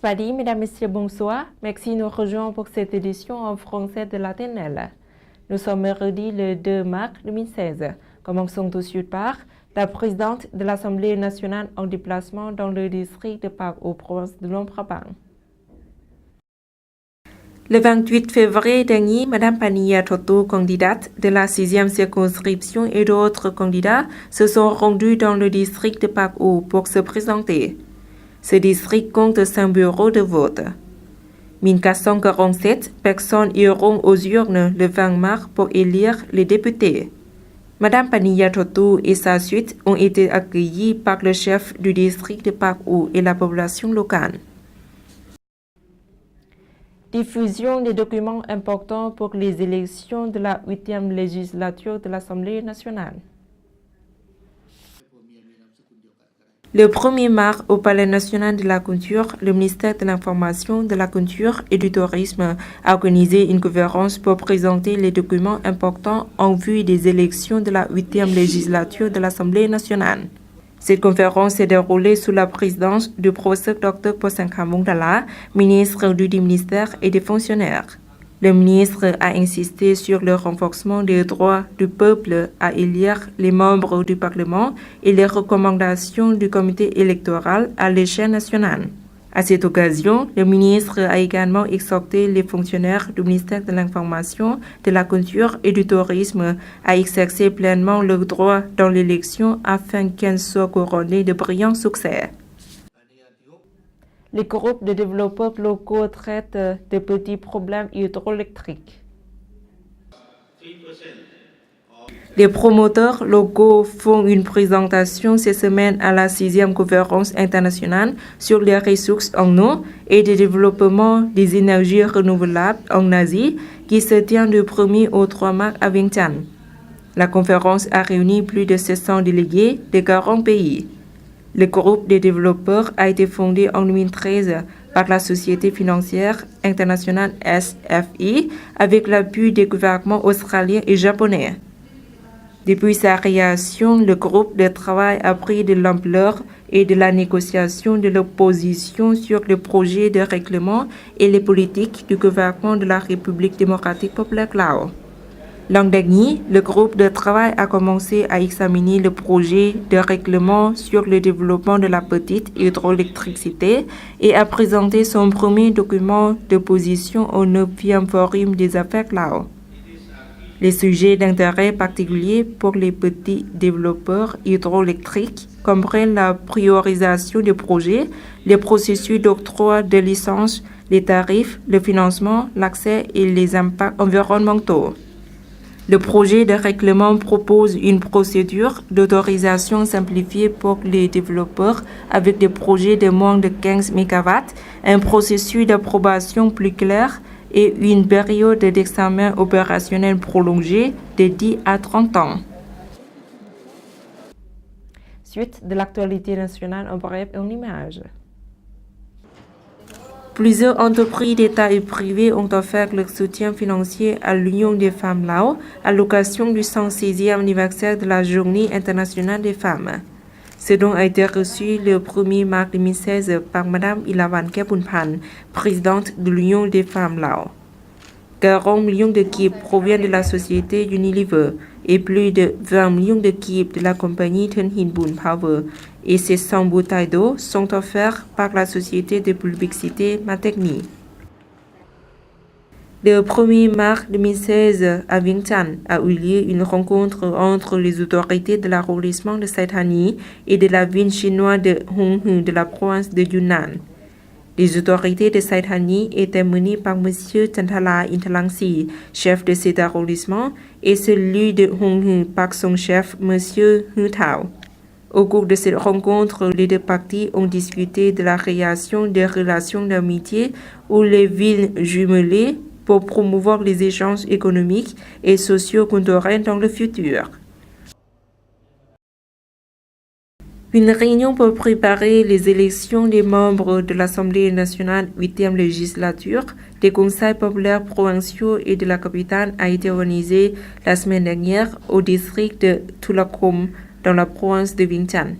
Fadi, mesdames, messieurs, bonsoir. Merci de nous rejoindre pour cette édition en français de la TNL. Nous sommes mercredi le 2 mars 2016. Commençons tout de suite par la présidente de l'Assemblée nationale en déplacement dans le district de Parc aux provinces de Luang Prabang. Le 28 février dernier, Mme Paniya Toto, candidate de la 6e circonscription et d'autres candidats se sont rendus dans le district de Parc pour se présenter. Ce district compte 5 bureaux de vote. 1447 personnes iront aux urnes le 20 mars pour élire les députés. Mme Paniya Toto et sa suite ont été accueillis par le chef du district de Parc et la population locale. Diffusion des documents importants pour les élections de la 8e législature de l'Assemblée nationale. Le 1er mars, au Palais national de la culture, le ministère de l'Information, de la Culture et du Tourisme a organisé une conférence pour présenter les documents importants en vue des élections de la 8e législature de l'Assemblée nationale. Cette conférence s'est déroulée sous la présidence du professeur Dr Posankam Wongdala, ministre du ministère et des fonctionnaires. Le ministre a insisté sur le renforcement des droits du peuple à élire les membres du Parlement et les recommandations du comité électoral à l'échelle nationale. À cette occasion, le ministre a également exhorté les fonctionnaires du ministère de l'Information, de la Culture et du Tourisme à exercer pleinement leurs droits dans l'élection afin qu'elle soit couronnée de brillants succès. Les groupes de développeurs locaux traitent de petits problèmes hydroélectriques. Les promoteurs locaux font une présentation cette semaine à la 6e conférence internationale sur les ressources en eau et le développement des énergies renouvelables en Asie qui se tient du 1er au 3 mars à Vientiane. La conférence a réuni plus de 700 délégués de 40 pays. Le groupe des développeurs a été fondé en 2013 par la Société financière internationale SFI avec l'appui des gouvernements australiens et japonais. Depuis sa création, le groupe de travail a pris de l'ampleur et de la négociation de l'opposition sur le projet de règlement et les politiques du gouvernement de la République démocratique populaire Laos. L'an dernier, le groupe de travail a commencé à examiner le projet de règlement sur le développement de la petite hydroélectricité et a présenté son premier document de position au 9e Forum des affaires Laos. Les sujets d'intérêt particulier pour les petits développeurs hydroélectriques comprennent la priorisation des projets, les processus d'octroi de licences, les tarifs, le financement, l'accès et les impacts environnementaux. Le projet de règlement propose une procédure d'autorisation simplifiée pour les développeurs avec des projets de moins de 15 MW, un processus d'approbation plus clair et une période d'examen opérationnel prolongée de 10 à 30 ans. Suite de l'actualité nationale en bref et en images. Plusieurs entreprises d'État et privées ont offert leur soutien financier à l'Union des femmes Laos à l'occasion du 106e anniversaire de la Journée internationale des femmes. Ce don a été reçu le 1er mars 2016 par Mme Ilawan Kepunpan, présidente de l'Union des femmes Laos. 40 millions de kits proviennent de la société Unilever et plus de 20 millions de kits de la compagnie Thân Hin Boon Power et 600 bouteilles d'eau sont offertes par la société de publicité Matecni. Le 1er mars 2016 à Vientiane a eu lieu une rencontre entre les autorités de l'arrondissement de Saithani et de la ville chinoise de Hung Hue de la province de Yunnan. Les autorités de Saithani étaient menées par M. Chantala Intalangsi, chef de cet arrondissement, et celui de Hung Hue par son chef, M. Hu Thao. Au cours de cette rencontre, les deux parties ont discuté de la création des relations d'amitié ou les villes jumelées pour promouvoir les échanges économiques et socio-culturels dans le futur. Une réunion pour préparer les élections des membres de l'Assemblée nationale 8e législature, des conseils populaires provinciaux et de la capitale a été organisée la semaine dernière au district de Thulakum dans la province de Vientiane.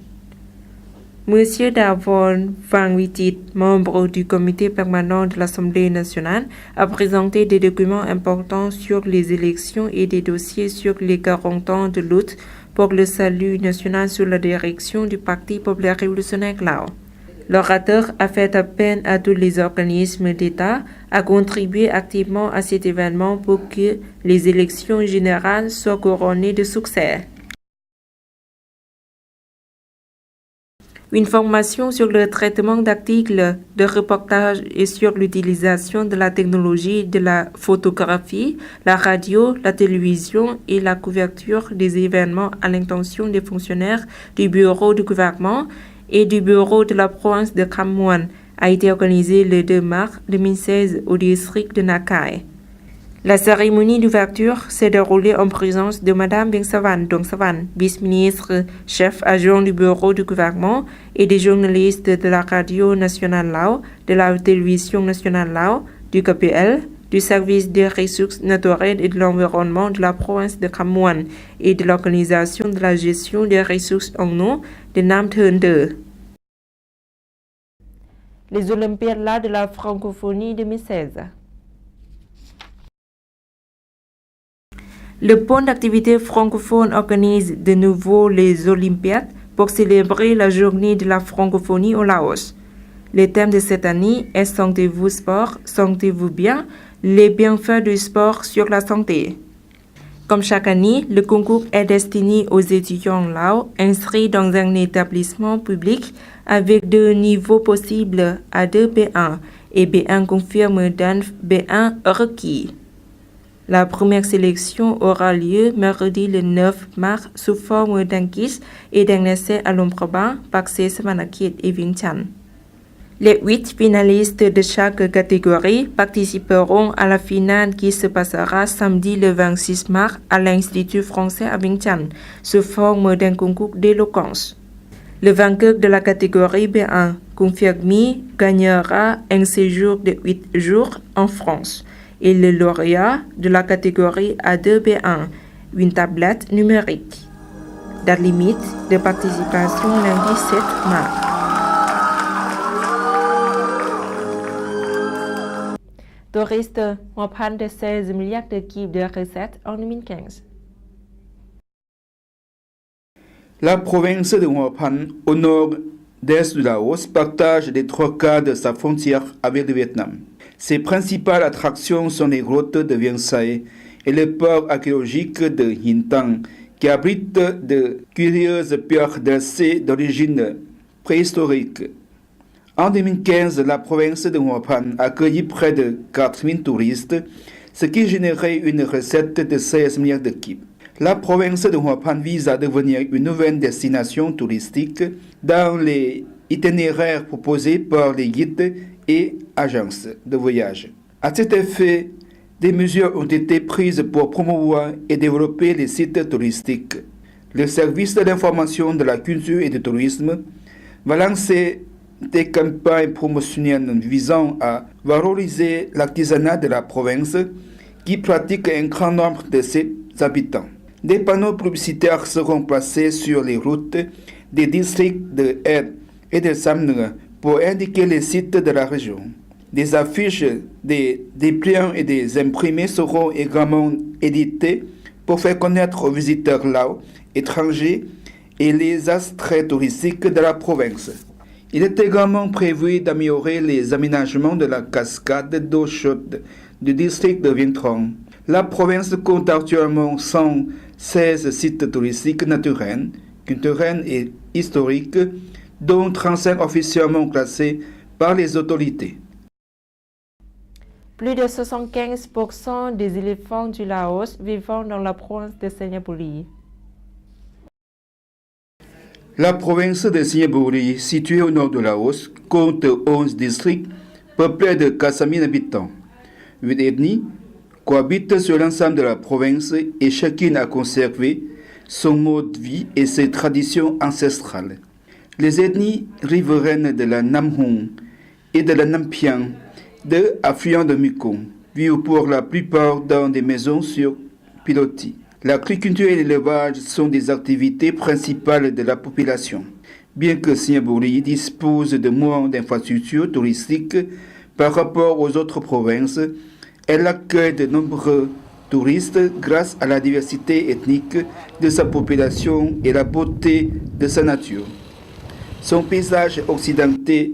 Monsieur Davon Van-Witit, membre du comité permanent de l'Assemblée nationale, a présenté des documents importants sur les élections et des dossiers sur les 40 ans de lutte pour le salut national sous la direction du Parti populaire révolutionnaire Lao. L'orateur a fait appel à tous les organismes d'État à contribuer activement à cet événement pour que les élections générales soient couronnées de succès. Une formation sur le traitement d'articles de reportage et sur l'utilisation de la technologie de la photographie, la radio, la télévision et la couverture des événements à l'intention des fonctionnaires du bureau du gouvernement et du bureau de la province de Kham Muan a été organisée le 2 mars 2016 au district de Nakhai. La cérémonie d'ouverture s'est déroulée en présence de Madame Bengsavan Dongsavan, vice-ministre, chef adjoint du bureau du gouvernement, et des journalistes de la radio nationale Lao, de la télévision nationale Lao, du KPL, du service des ressources naturelles et de l'environnement de la province de Kham Muan et de l'organisation de la gestion des ressources en eau de Nam Theun De. Les Olympiades de la francophonie 2016. Le pôle d'activité francophone organise de nouveau les Olympiades pour célébrer la journée de la francophonie au Laos. Le thème de cette année est Sentez-vous sport, sentez-vous bien, les bienfaits du sport sur la santé. Comme chaque année, le concours est destiné aux étudiants Lao inscrits dans un établissement public avec deux niveaux possibles A2 B1 et B1 confirme d'un B1 requis. La première sélection aura lieu mardi le 9 mars sous forme d'un quiz et d'un essai à l'Omproban par Savanakhet et Vientiane. Les 8 finalistes de chaque catégorie participeront à la finale qui se passera samedi le 26 mars à l'Institut français à Vientiane sous forme d'un concours d'éloquence. Le vainqueur de la catégorie B1 confirmé gagnera un séjour de 8 jours en France. Et le lauréat de la catégorie A2B1, une tablette numérique. Date limite de participation lundi 7 mars. Touristes reprennent de 16 milliards de kibs de recettes en 2015. La province de Houaphanh, au nord-est du Laos, partage les 3 quarts de sa frontière avec le Vietnam. Ses principales attractions sont les grottes de Vieng Sai et le port archéologique de Hin Tang, qui abrite de curieuses pierres dressées d'origine préhistorique. En 2015, la province de Houaphanh a accueilli près de 4000 touristes, ce qui générait une recette de 16 milliards de kibs. La province de Houaphanh vise à devenir une nouvelle destination touristique dans les itinéraires proposés par les guides et agences de voyage. À cet effet, des mesures ont été prises pour promouvoir et développer les sites touristiques. Le service de l'information de la culture et du tourisme va lancer des campagnes promotionnelles visant à valoriser l'artisanat de la province qui pratique un grand nombre de ses habitants. Des panneaux publicitaires seront placés sur les routes des districts de Aide et de Samnur pour indiquer les sites de la région. Des affiches, des dépliants et des imprimés seront également édités pour faire connaître aux visiteurs lao étrangers et les attraits touristiques de la province. Il est également prévu d'améliorer les aménagements de la cascade d'eau chaude du district de Vientiane Trong. La province compte actuellement 116 sites touristiques naturels, culturels et historiques, dont 35 officiellement classés par les autorités. Plus de 75% des éléphants du Laos vivant dans la province de Signapuri. La province de Signapuri, située au nord du Laos, compte 11 districts peuplés de 400 000 habitants. 8 ethnies cohabitent sur l'ensemble de la province et chacune a conservé son mode de vie et ses traditions ancestrales. Les ethnies riveraines de la Namhong et de la Nampiang, deux affluents de Mekong, vivent pour la plupart dans des maisons sur pilotis. L'agriculture et l'élevage sont des activités principales de la population. Bien que Siniaboli dispose de moins d'infrastructures touristiques par rapport aux autres provinces, elle accueille de nombreux touristes grâce à la diversité ethnique de sa population et la beauté de sa nature. Son paysage occidental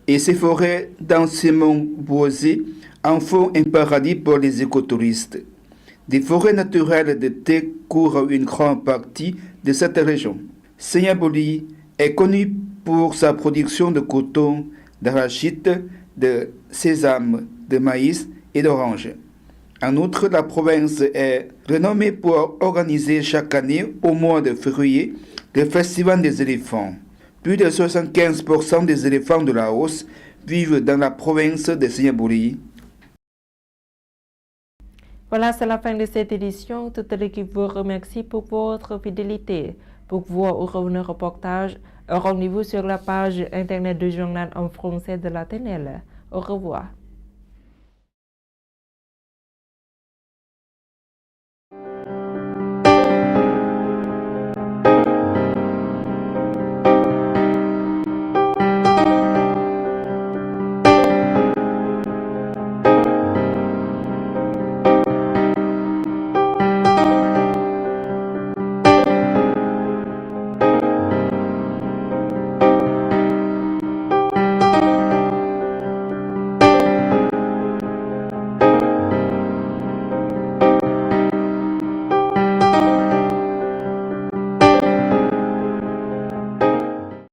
et ses forêts densément boisées en font un paradis pour les écotouristes. Des forêts naturelles de thé couvrent une grande partie de cette région. Siniaboli est connue pour sa production de coton, d'arachide, de sésame, de maïs et d'orange. En outre, la province est renommée pour organiser chaque année, au mois de février, le Festival des éléphants. Plus de 75% des éléphants de Laos vivent dans la province de Siniaboli. Voilà, c'est la fin de cette édition. Toute l'équipe vous remercie pour votre fidélité. Pour voir ou revenir au reportage, rendez-vous sur la page internet du journal en français de la TNL. Au revoir.